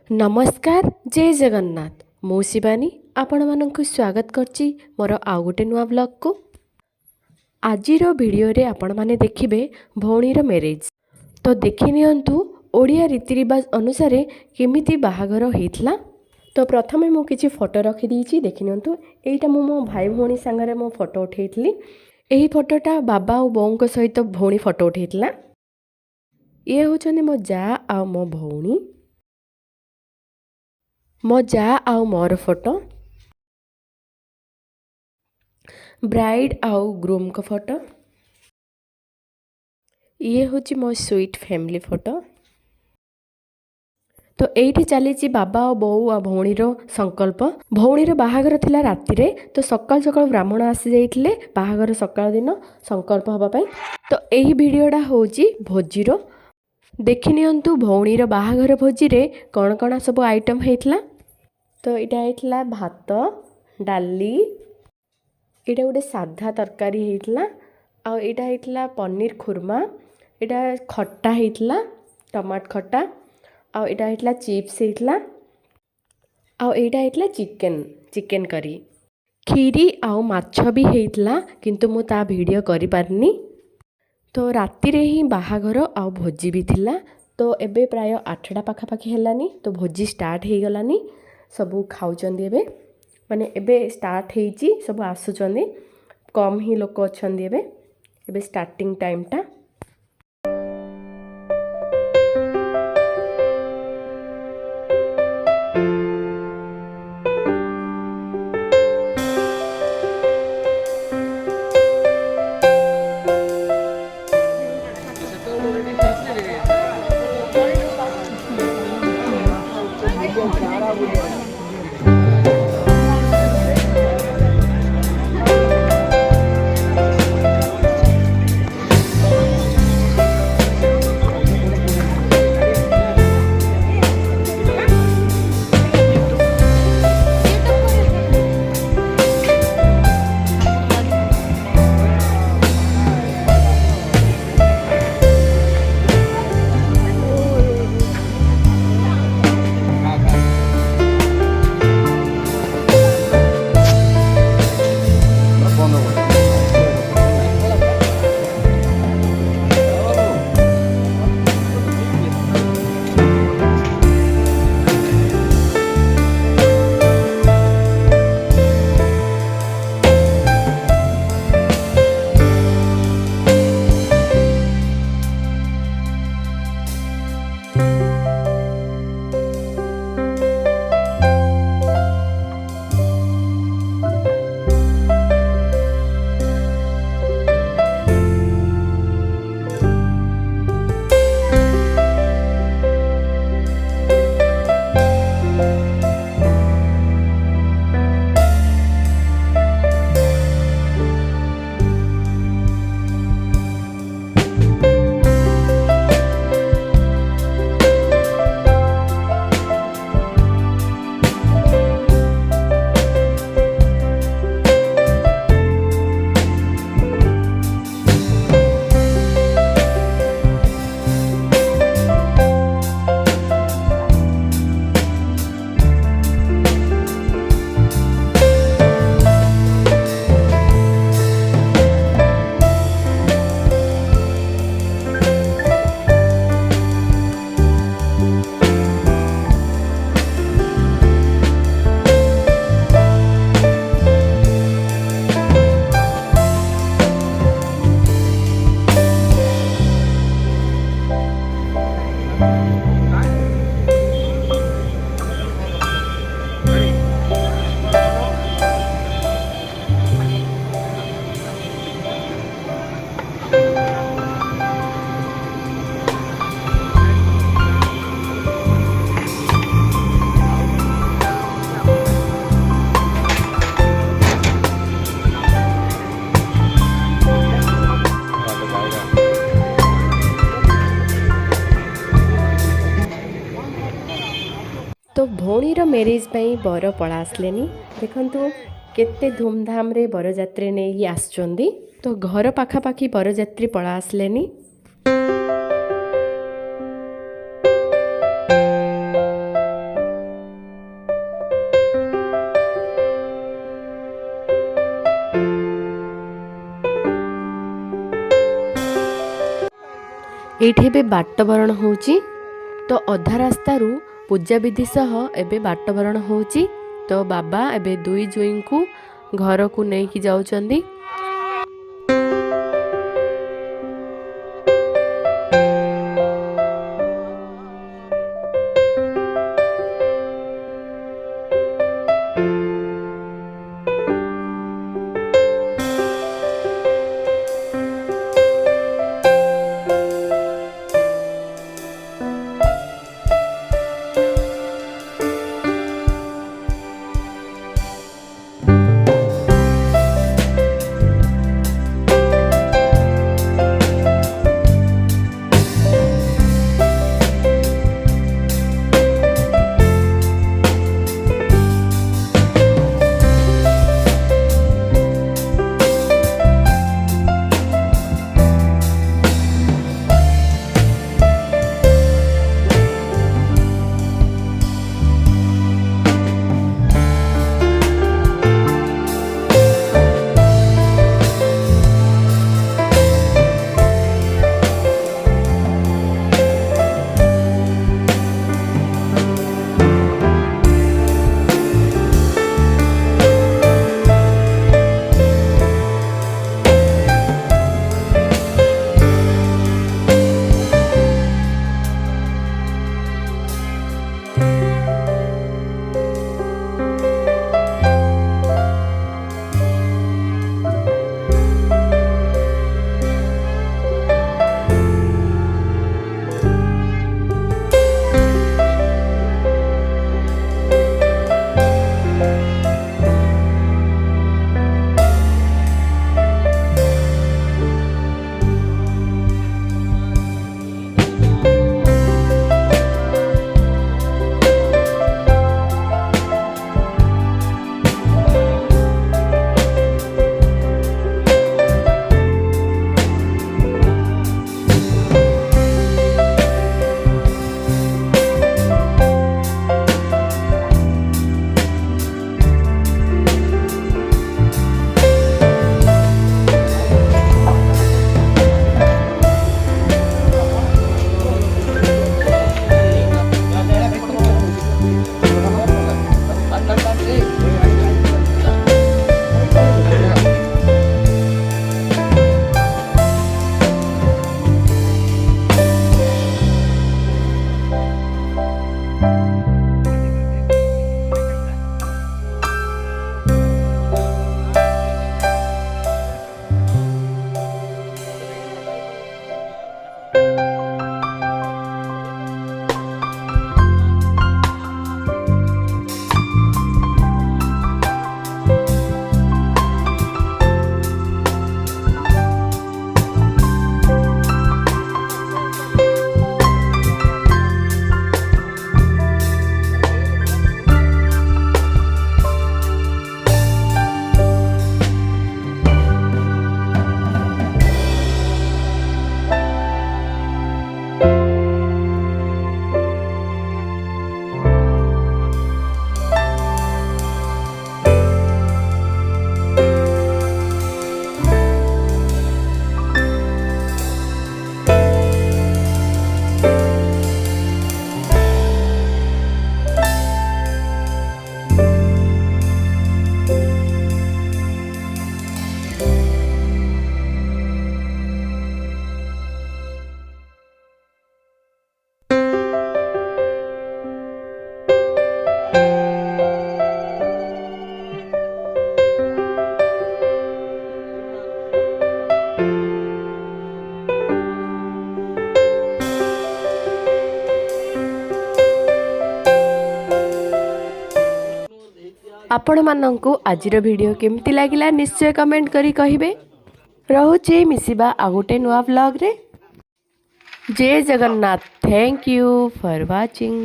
नमस्कार जय जगन्नाथ मु शिवानी आपण मानक स्वागत करची मोर आउ गोटे नुआ ब्लॉग को। आजिर वीडियो रे आपण माने देखिबे भौणीर मैरिज। तो देखि नियंतु ओडिया रीति रिवाज अनुसार केमिति बाहाघर हेइतला। तो प्रथमे मु किछि फोटो रखि दीची देखि नियंतु। एइटा मु मो भाई भौणी संगरे मो फोटो उठेइतली। एही फोटोटा बाबा और बोऊ को सहित भौणी फोटो उठेइतला। ये होचने मो जा आ मो भौणी, मो जा आउ मोर फोटो, ब्राइड आउ ग्रूम को फोटो। ये होची मो स्वीट फैमिली फोटो। तो एठी चली बाबा और बोऊ आ भौणीर संकल्प। भौणीर बाहाघर थिला राति रे। तो सकाल सकाल ब्राह्मण आसी जाइथिले बाहाघर सकाल दिन संकल्प हबा पई। तो एही वीडियोडा होची भोजीरो। देखि नियंतु भौणीर बाहाघर भोजी रे कोन कोन सब आइटम हेइतला। तो इटा हेइतला भात, डाली, इटा गोटे साधा तरकारी हेइतला, आ इटा हेइतला पनीर खुरमा, इटा खट्टा हेइतला टमाट खट्टा, आ इटा हेइतला चिप्स हेइतला, आ इटा हेइतला चिकन करी। खीरी आ माछ भी हेइतला किंतु मु ता वीडियो करि पारनी। तो राति रे ही बाहाघर आ भोजी भी थिला। तो एबे प्राय 8टा पाखापाखि हेलानी। तो भोजी स्टार्ट हे गलानी। सबू खाउचंदी एबे माने एबे स्टार्ट हेइची सब आसुचंदी। कम ही लोक अछंदी एबे स्टार्टिंग टाइम टा। तो भौणीर मैरिज पई बर पड़ा आसलेनी। देखंतु केते धूमधाम रे बरजात्री नहीं आसचंदी। तो घर पाखापाखि बरजात्री पड़ा आसलेनी। ଏଇଠି ଏବେ ବାଟବରଣ ହେଉଛି। ତ ଅଧା ରାସ୍ତାରୁ ପୂଜା ବିଧି ସହ ଏବେ ବାଟବରଣ ହେଉଛି। ତ ବାବା ଏବେ ଦୁଇ ଜୁଇଁଙ୍କୁ ଘରକୁ ନେଇକି ଯାଉଛନ୍ତି। ଆପଣମାନଙ୍କୁ ଆଜିର ଭିଡ଼ିଓ କେମିତି ଲାଗିଲା ନିଶ୍ଚୟ କମେଣ୍ଟ କରି କହିବେ। ରହୁଛି ମିଶିବା ଆଉ ଗୋଟେ ନୂଆ ବ୍ଲଗ୍ରେ। ଜୟ Jagannath. Thank you for watching.